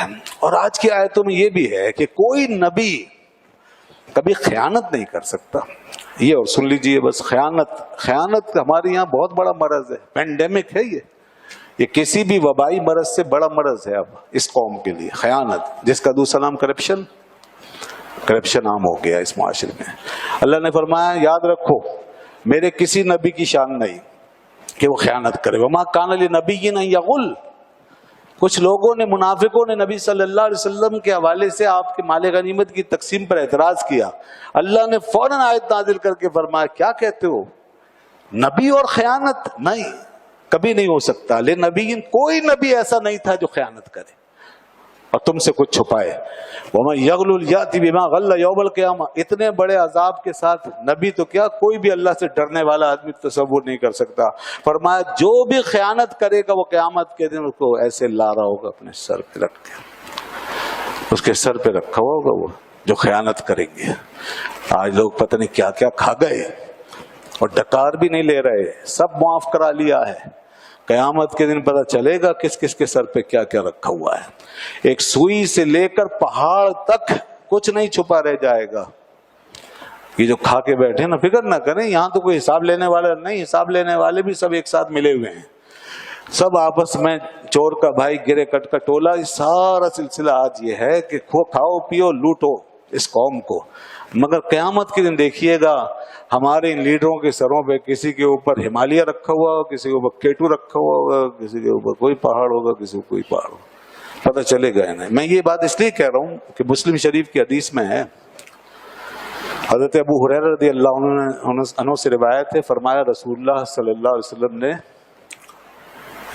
ہے. اور آج کی آیتوں میں یہ بھی ہے کہ کوئی نبی کبھی خیانت نہیں کر سکتا. یہ اور سن لیجئے بس، خیانت ہمارے یہاں بہت بڑا مرض ہے، پینڈیمک ہے یہ کسی بھی وبائی مرض سے بڑا مرض ہے اب اس قوم کے لیے، خیانت، جس کا دوسرا نام کرپشن عام ہو گیا اس معاشرے میں. اللہ نے فرمایا یاد رکھو میرے کسی نبی کی شان نہیں کہ وہ خیانت کرے. وما کان لنبی ان یغل. کچھ لوگوں نے، منافقوں نے نبی صلی اللہ علیہ وسلم کے حوالے سے آپ کے مال غنیمت کی تقسیم پر اعتراض کیا. اللہ نے فوراً آیت نازل کر کے فرمایا کیا کہتے ہو، نبی اور خیانت نہیں، کبھی نہیں ہو سکتا. لنبی، کوئی نبی ایسا نہیں تھا جو خیانت کرے اور تم سے کچھ چھپائے. وَمَن يَغْلُلْ يَأْتِ بِمَا غَلَّ يَوْمَ الْقِيَامَةِ. اتنے بڑے عذاب کے ساتھ نبی تو کیا، کوئی بھی اللہ سے ڈرنے والا آدمی تصور نہیں کر سکتا. فرمایا جو بھی خیانت کرے گا وہ قیامت کے دن اس کو ایسے لا رہا ہوگا اپنے سر پہ رکھ کے، اس کے سر پہ رکھا ہوگا وہ جو خیانت کریں گے. آج لوگ پتہ نہیں کیا کیا کھا گئے اور ڈکار بھی نہیں لے رہے، سب معاف کرا لیا ہے. قیامت کے دن پتہ چلے گا کس کس کے سر پہ کیا کیا رکھا ہوا ہے. ایک سوئی سے لے کر پہاڑ تک کچھ نہیں چھپا رہ جائے گا. یہ جو کھا کے بیٹھے نا، فکر نہ کریں، یہاں تو کوئی حساب لینے والا نہیں، حساب لینے والے بھی سب ایک ساتھ ملے ہوئے ہیں، سب آپس میں چور کا بھائی گرے کٹ کا ٹولا. یہ سارا سلسلہ آج یہ ہے کہ کھاؤ پیو لوٹو اس قوم کو. مگر قیامت کے دن دیکھیے گا ہمارے ان لیڈروں کے سروں پہ کسی کے اوپر ہمالیہ رکھا ہوا ہوگا، کسی کے اوپر کیٹو رکھا ہوا ہوگا، کسی کے اوپر کوئی پہاڑ ہوگا، کسی کو کوئی پہاڑ ہوگا، پتہ چلے گا انہیں. میں یہ بات اس لیے کہہ رہا ہوں کہ مسلم شریف کی حدیث میں ہے، حضرت ابو ہریرہ رضی اللہ عنہ سے روایت ہے، فرمایا رسول اللہ صلی اللہ علیہ وسلم نے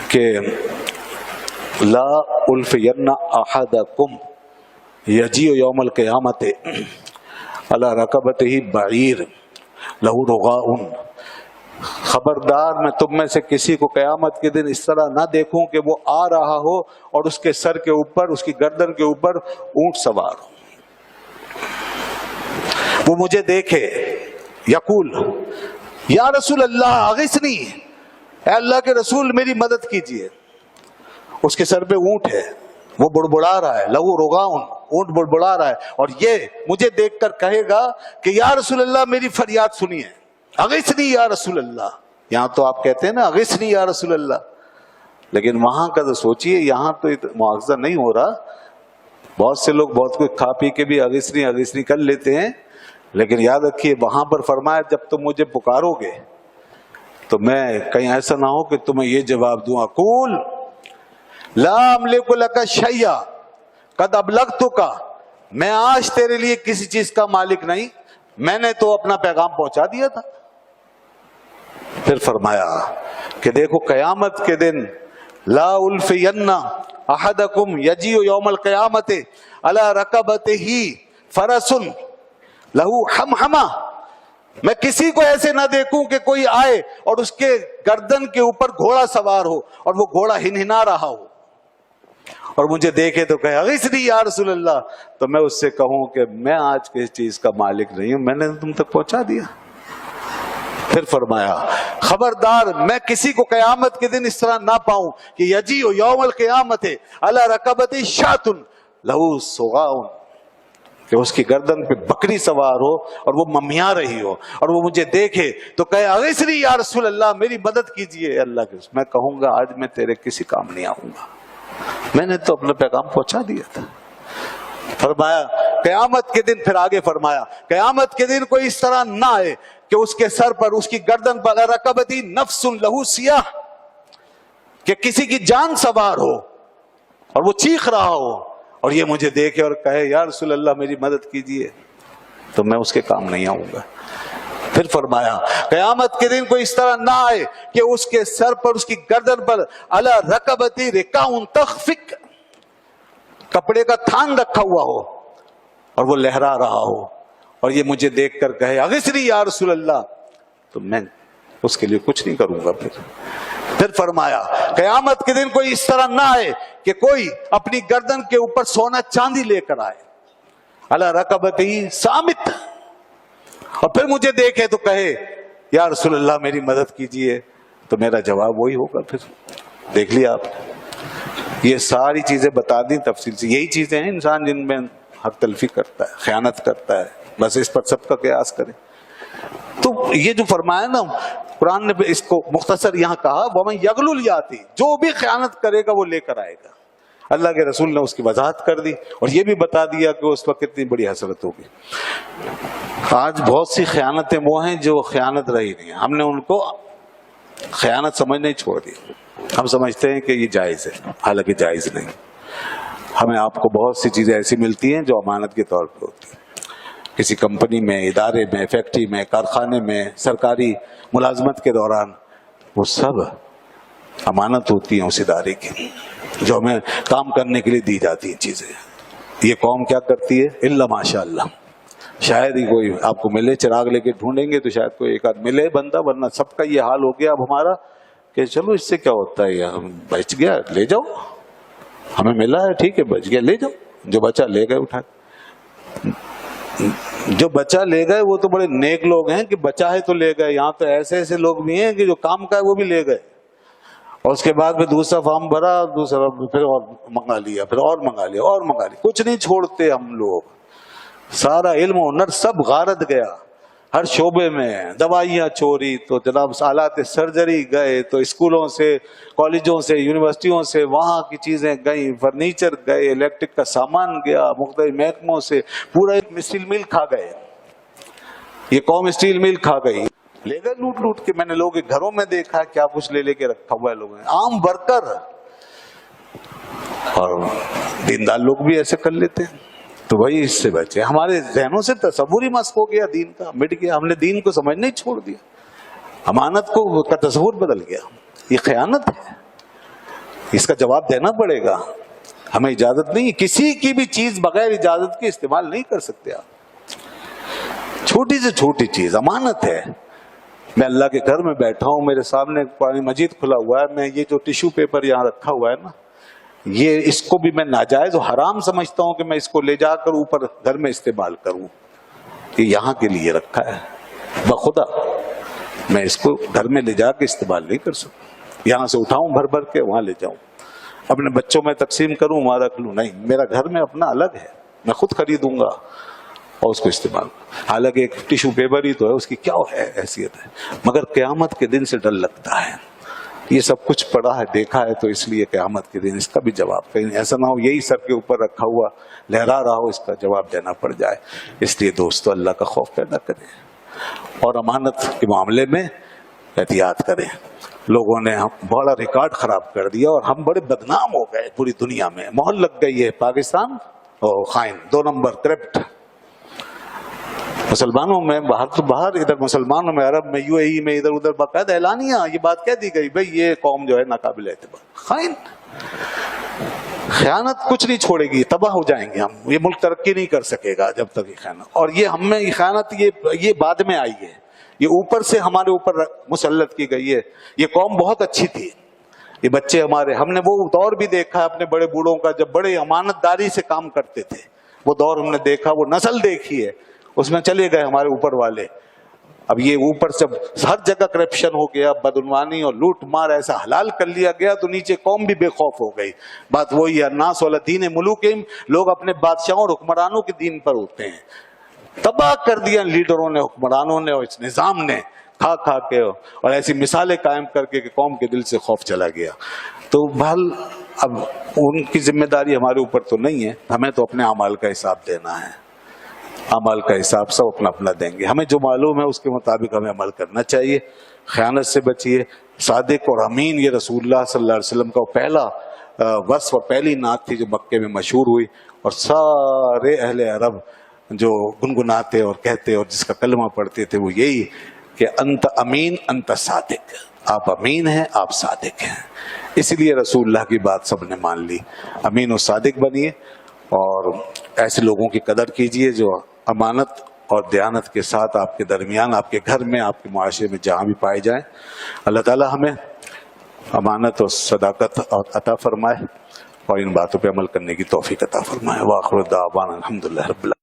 کہ لا الفین احدکم یجیء یوم القیامۃ علی رکبتہ بعیر لہ رغاء. خبردار میں تم میں سے کسی کو قیامت کے دن اس طرح نہ دیکھوں کہ وہ آ رہا ہو اور اس کے سر کے اوپر، اس کی گردن کے اوپر اونٹ سوار ہو. وہ مجھے دیکھے یقول یا رسول اللہ اغثنی، اے اللہ کے رسول میری مدد کیجئے. اس کے سر پہ اونٹ ہے، وہ بڑبڑا رہا ہے، لہو رغاؤن، اونٹ بڑبڑا رہا ہے، اور یہ مجھے دیکھ کر کہے گا کہ یا رسول اللہ میری فریاد سنیے، اغثنی یا رسول اللہ. یہاں تو آپ کہتے ہیں نا اغثنی یا رسول اللہ، لیکن وہاں کا تو سوچئے، یہاں تو مواخذہ نہیں ہو رہا. بہت سے لوگ بہت کچھ کھا پی کے بھی اغثنی کر لیتے ہیں، لیکن یاد رکھیے وہاں پر فرمایا جب تم مجھے پکارو گے تو میں کہیں ایسا نہ ہو کہ تمہیں یہ جواب دوں اقول لا املک لک شیئا قد ابلغتک، میں آج تیرے لیے کسی چیز کا مالک نہیں، میں نے تو اپنا پیغام پہنچا دیا تھا. پھر فرمایا کہ دیکھو قیامت کے دن لا الفین احدکم یجیء یوم القیامۃ علی رکبتہ فرس لہو حمحمہ. میں کسی کو ایسے نہ دیکھوں کہ کوئی آئے اور اس کے گردن کے اوپر گھوڑا سوار ہو اور وہ گھوڑا ہنہنا رہا ہو اور مجھے دیکھے تو کہے اغثنی یا رسول اللہ، تو میں اس سے کہوں کہ میں آج کسی چیز کا مالک نہیں ہوں، میں نے تم تک پہنچا دیا. پھر فرمایا خبردار میں کسی کو قیامت کے دن اس طرح نہ پاؤں کہ یجیء یوم القیامۃ علی رکبتہ شاۃ لہو صغاء، کہ اس کی گردن پہ بکری سوار ہو اور وہ ممیا رہی ہو اور وہ مجھے دیکھے تو کہے اغثنی یا رسول اللہ میری مدد کیجئے اللہ کے. میں کہوں گا آج میں تیرے کسی کام نہیں آؤں گا، میں نے تو اپنا پیغام پہنچا دیا تھا. فرمایا قیامت کے دن، پھر آگے فرمایا قیامت کے دن کوئی اس طرح نہ آئے کہ اس کے سر پر، اس کی گردن پر رکبتی نفس لہو سیاہ، کہ کسی کی جان سوار ہو اور وہ چیخ رہا ہو اور یہ مجھے دیکھے اور کہے یا رسول اللہ میری مدد کیجئے، تو میں اس کے کام نہیں آؤں گا. پھر فرمایا قیامت کے دن کوئی اس طرح نہ آئے کہ اس کے سر پر، اس کی گردن پر علی رکبتی رکاء تخفق، کپڑے کا تھان رکھا ہوا ہو اور وہ لہرا رہا ہو اور یہ مجھے دیکھ کر کہے اغثنی یا رسول اللہ، تو میں اس کے لیے کچھ نہیں کروں گا. پھر فرمایا قیامت کے دن کوئی اس طرح نہ آئے کہ کوئی اپنی گردن کے اوپر سونا چاندی لے کر آئے علی رکبتی صامت، اور پھر مجھے دیکھے تو کہے یا رسول اللہ میری مدد کیجئے، تو میرا جواب وہی ہوگا. پھر دیکھ لیا آپ نے، یہ ساری چیزیں بتا دی تفصیل سے. یہی چیزیں ہیں انسان جن میں حق تلفی کرتا ہے, خیانت کرتا ہے, بس اس پر سب کا قیاس کرے. تو یہ جو فرمایا نا قرآن نے اس کو مختصر یہاں کہا وَمَن يَغْلُلْ يَأْتِ, جو بھی خیانت کرے گا وہ لے کر آئے گا. اللہ کے رسول نے اس کی وضاحت کر دی اور یہ بھی بتا دیا کہ اس وقت کتنی بڑی حسرت ہوگی. آج بہت سی خیانتیں وہ ہیں جو خیانت رہی نہیں ہیں, ہم نے ان کو خیانت سمجھنا ہی چھوڑ دیا. ہم سمجھتے ہیں کہ یہ جائز ہے, حالانکہ جائز نہیں. ہمیں آپ کو بہت سی چیزیں ایسی ملتی ہیں جو امانت کے طور پہ ہوتی ہیں. کسی کمپنی میں, ادارے میں, فیکٹری میں, کارخانے میں, سرکاری ملازمت کے دوران, وہ سب امانت ہوتی ہیں اس ادارے کی جو ہمیں کام کرنے کے لیے دی جاتی ہیں چیزیں. یہ قوم کیا کرتی ہے, الا ماشاء اللہ, شاید ہی کوئی آپ کو ملے, چراغ لے کے ڈھونڈیں گے تو شاید کوئی ایک آدھ ملے بندہ, ورنہ سب کا یہ حال ہو گیا اب ہمارا کہ چلو اس سے کیا ہوتا ہے, ہم بچ گیا لے جاؤ, ہمیں ملا ہے ٹھیک ہے, بچ گیا لے جاؤ, جو بچا لے گئے اٹھا. جو بچا لے گئے وہ تو بڑے نیک لوگ ہیں کہ بچا ہے تو لے گئے. یہاں تو ایسے ایسے لوگ بھی ہیں کہ جو کام کا ہے وہ بھی لے گئے, اور اس کے بعد پھر دوسرا فارم بھرا, دوسرا پھر اور منگا لیا, پھر اور منگا لیا, اور منگا لیا. کچھ نہیں چھوڑتے ہم لوگ, سارا علم و ہنر سب غارت گیا ہر شعبے میں. دوائیاں چوری تو جناب, آلات سرجری گئے تو اسکولوں سے, کالجوں سے, یونیورسٹیوں سے وہاں کی چیزیں گئیں, فرنیچر گئے, الیکٹرک کا سامان گیا, مختلف محکموں سے پورا ایک اسٹیل مل کھا گئے. یہ قوم اسٹیل مل کھا گئی, لے گئے لوٹ لوٹ کے. میں نے لوگوں کے گھروں میں دیکھا کیا کچھ لے لے کے رکھا ہوا ہے لوگوں نے, عام ورکر. اور دیندار لوگ بھی ایسے کر لیتے ہیں. تو وہی اس سے بچے. ہمارے ذہنوں سے تصور ہی مسخ ہو گیا, دین کا مٹ گیا, ہم نے دین کو سمجھنا ہی چھوڑ دیا, امانت کو کا تصور بدل گیا. یہ خیانت ہے, اس کا جواب دینا پڑے گا. ہمیں اجازت نہیں, کسی کی بھی چیز بغیر اجازت کے استعمال نہیں کر سکتے آپ. چھوٹی سے چھوٹی چیز امانت ہے. میں اللہ کے گھر میں بیٹھا ہوں, میرے سامنے قرآن مجید کھلا ہوا ہے, میں یہ جو ٹیشو پیپر یہاں رکھا ہوا ہے نا, یہ اس کو بھی میں ناجائز و حرام سمجھتا ہوں کہ میں اس کو لے جا کر اوپر گھر میں استعمال کروں. یہ یہاں کے لیے رکھا ہے, بخدا میں اس کو گھر میں لے جا کے استعمال نہیں کر سکتا. یہاں سے اٹھاؤں بھر بھر کے وہاں لے جاؤں, اپنے بچوں میں تقسیم کروں وہاں رکھ لوں, نہیں, میرا گھر میں اپنا الگ ہے, میں خود خریدوں گا اور اس کو استعمال. حالانکہ ایک ٹیشو پیپر ہی تو ہے, اس کی کیا ہے حیثیت ہے, مگر قیامت کے دن سے ڈر لگتا ہے. یہ سب کچھ پڑھا ہے, دیکھا ہے, تو اس لیے قیامت کے دن اس کا بھی جواب کہیں ایسا نہ ہو یہی سر کے اوپر رکھا ہوا لہرا رہا ہو, اس کا جواب دینا پڑ جائے. اس لیے دوستو اللہ کا خوف پیدا کریں اور امانت کے معاملے میں احتیاط کریں. لوگوں نے ہم بڑا ریکارڈ خراب کر دیا اور ہم بڑے بدنام ہو گئے پوری دنیا میں. مہر لگ گئی ہے پاکستان اور خائن, 2 نمبر کرپٹ. مسلمانوں میں باہر تو باہر, ادھر مسلمانوں میں, عرب میں, یو اے ای میں, ادھر ادھر باقاعدہ اعلانیہ یہ بات کہہ دی گئی بھئی یہ قوم جو ہے ناقابل اعتبار. خائن, خیانت کچھ نہیں چھوڑے گی, تباہ ہو جائیں گے ہم. یہ ملک ترقی نہیں کر سکے گا جب تک یہ خیانت. اور یہ ہم میں خیانت یہ بعد میں آئی ہے, یہ اوپر سے ہمارے اوپر مسلط کی گئی ہے. یہ قوم بہت اچھی تھی, یہ بچے ہمارے, ہم نے وہ دور بھی دیکھا ہے اپنے بڑے بوڑھوں کا جب بڑے امانت داری سے کام کرتے تھے. وہ دور ہم نے دیکھا, وہ نسل دیکھی ہے, اس میں چلے گئے ہمارے اوپر والے. اب یہ اوپر سے ہر جگہ کرپشن ہو گیا, بدعنوانی اور لوٹ مار ایسا حلال کر لیا گیا, تو نیچے قوم بھی بے خوف ہو گئی. بات وہی ہے, الناس علی دین ملوکہم, لوگ اپنے بادشاہوں اور حکمرانوں کے دین پر ہوتے ہیں. تباہ کر دیا لیڈروں نے, حکمرانوں نے اور اس نظام نے, کھا کھا کے اور ایسی مثالیں قائم کر کے کہ قوم کے دل سے خوف چلا گیا. تو بہرحال اب ان کی ذمہ داری ہمارے اوپر تو نہیں ہے, ہمیں تو اپنے اعمال کا حساب دینا ہے. عمل کا حساب سب اپنا اپنا دیں گے. ہمیں جو معلوم ہے اس کے مطابق ہمیں عمل کرنا چاہیے. خیانت سے بچیے. صادق اور امین یہ رسول اللہ صلی اللہ علیہ وسلم کا پہلا وصف اور پہلی نعت تھی جو مکے میں مشہور ہوئی, اور سارے اہل عرب جو گنگناتے اور کہتے اور جس کا کلمہ پڑھتے تھے وہ یہی کہ انت امین انت صادق, آپ امین ہیں آپ صادق ہیں. اسی لیے رسول اللہ کی بات سب نے مان لی. امین و صادق بنیے اور ایسے لوگوں کی قدر کیجیے جو امانت اور دیانت کے ساتھ آپ کے درمیان, آپ کے گھر میں, آپ کے معاشرے میں جہاں بھی پائے جائیں. اللہ تعالی ہمیں امانت اور صداقت عطا فرمائے اور ان باتوں پہ عمل کرنے کی توفیق عطا فرمائے. وآخر دعوانا الحمدللہ رب العالمین.